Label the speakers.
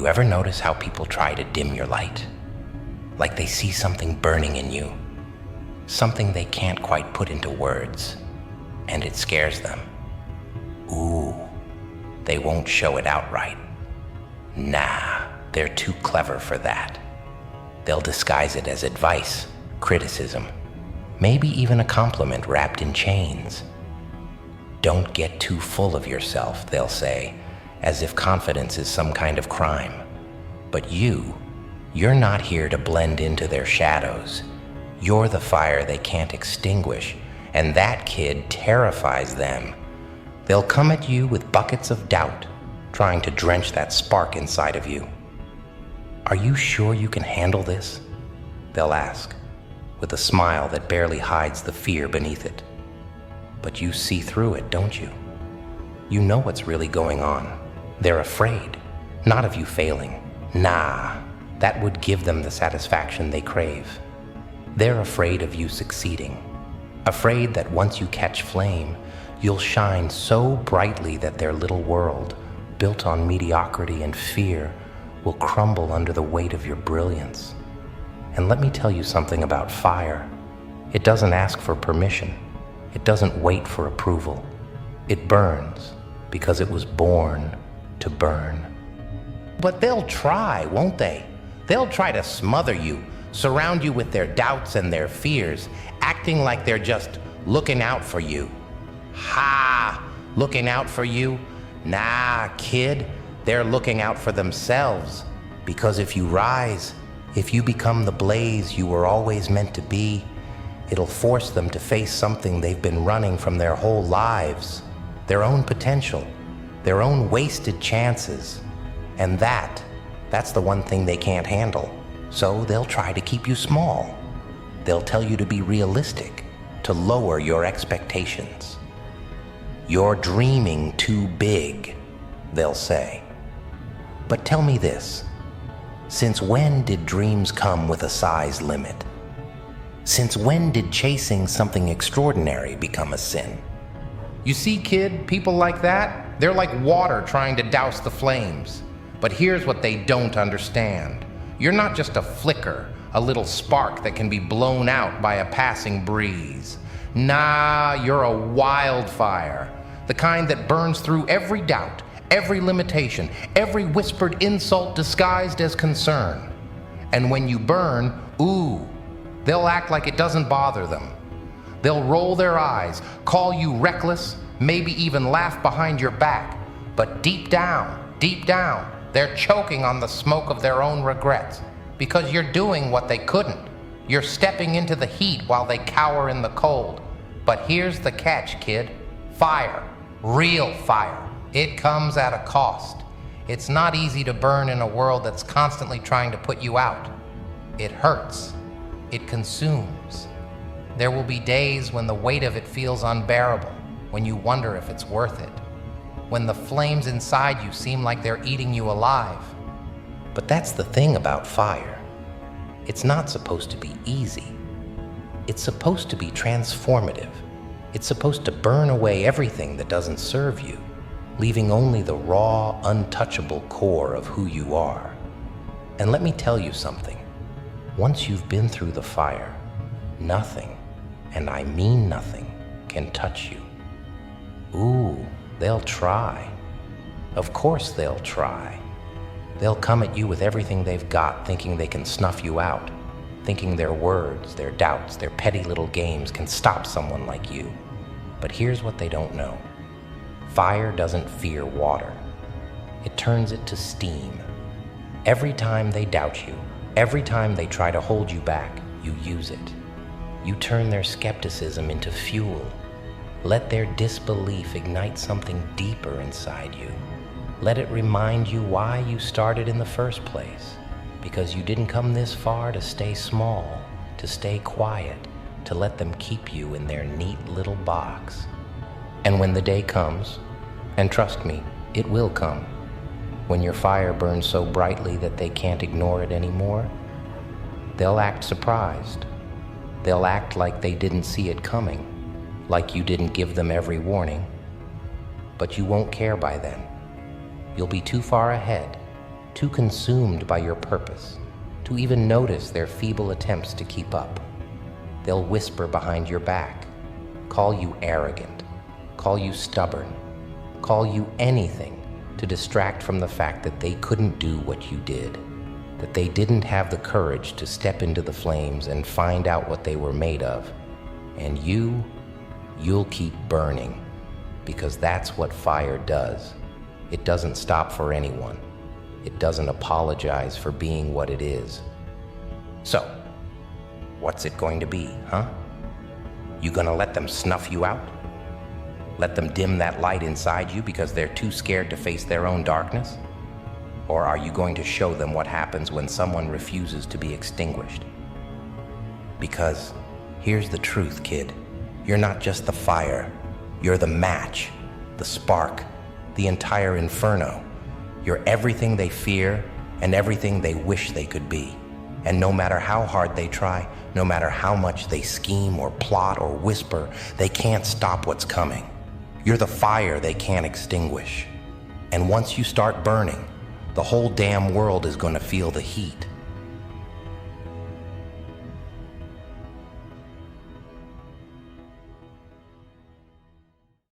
Speaker 1: You ever notice how people try to dim your light? Like they see something burning in you, something they can't quite put into words, and it scares them. Ooh, they won't show it outright. Nah, they're too clever for that. They'll disguise it as advice, criticism, maybe even a compliment wrapped in chains. Don't get too full of yourself, they'll say, as if confidence is some kind of crime. But you're not here to blend into their shadows. You're the fire they can't extinguish, and that kid terrifies them. They'll come at you with buckets of doubt, trying to drench that spark inside of you. Are you sure you can handle this? They'll ask, with a smile that barely hides the fear beneath it. But you see through it, don't you? You know what's really going on. They're afraid, not of you failing. Nah, that would give them the satisfaction they crave. They're afraid of you succeeding, afraid that once you catch flame, you'll shine so brightly that their little world, built on mediocrity and fear, will crumble under the weight of your brilliance. And let me tell you something about fire. It doesn't ask for permission. It doesn't wait for approval. It burns because it was born to burn. But they'll try, won't they? They'll try to smother you, surround you with their doubts and their fears, acting like they're just looking out for you. Ha! Looking out for you? Nah, kid, they're looking out for themselves. Because if you rise, if you become the blaze you were always meant to be, it'll force them to face something they've been running from their whole lives, their own potential, their own wasted chances. And that's the one thing they can't handle. So they'll try to keep you small. They'll tell you to be realistic, to lower your expectations. You're dreaming too big, they'll say. But tell me this, since when did dreams come with a size limit? Since when did chasing something extraordinary become a sin? You see, kid, people like that, they're like water trying to douse the flames. But here's what they don't understand. You're not just a flicker, a little spark that can be blown out by a passing breeze. Nah, you're a wildfire, the kind that burns through every doubt, every limitation, every whispered insult disguised as concern. And when you burn, ooh, they'll act like it doesn't bother them. They'll roll their eyes, call you reckless, maybe even laugh behind your back. But deep down, they're choking on the smoke of their own regrets, because you're doing what they couldn't. You're stepping into the heat while they cower in the cold. But here's the catch, kid. Fire, real fire, it comes at a cost. It's not easy to burn in a world that's constantly trying to put you out. It hurts. It consumes. There will be days when the weight of it feels unbearable, when you wonder if it's worth it, when the flames inside you seem like they're eating you alive. But that's the thing about fire. It's not supposed to be easy. It's supposed to be transformative. It's supposed to burn away everything that doesn't serve you, leaving only the raw, untouchable core of who you are. And let me tell you something. Once you've been through the fire, nothing, and I mean nothing, can touch you. Ooh, they'll try. Of course they'll try. They'll come at you with everything they've got, thinking they can snuff you out, thinking their words, their doubts, their petty little games can stop someone like you. But here's what they don't know. Fire doesn't fear water. It turns it to steam. Every time they doubt you, every time they try to hold you back, you use it. You turn their skepticism into fuel. Let their disbelief ignite something deeper inside you. Let it remind you why you started in the first place. Because you didn't come this far to stay small, to stay quiet, to let them keep you in their neat little box. And when the day comes, and trust me, it will come, when your fire burns so brightly that they can't ignore it anymore, they'll act surprised. They'll act like they didn't see it coming, like you didn't give them every warning. But you won't care by then. You'll be too far ahead, too consumed by your purpose to even notice their feeble attempts to keep up. They'll whisper behind your back, call you arrogant, call you stubborn, call you anything to distract from the fact that they couldn't do what you did, that they didn't have the courage to step into the flames and find out what they were made of. And you'll keep burning, because that's what fire does. It doesn't stop for anyone. It doesn't apologize for being what it is. So, what's it going to be, huh? You gonna let them snuff you out? Let them dim that light inside you because they're too scared to face their own darkness? Or are you going to show them what happens when someone refuses to be extinguished? Because here's the truth, kid. You're not just the fire. You're the match, the spark, the entire inferno. You're everything they fear and everything they wish they could be. And no matter how hard they try, no matter how much they scheme or plot or whisper, they can't stop what's coming. You're the fire they can't extinguish. And once you start burning, the whole damn world is going to feel the heat.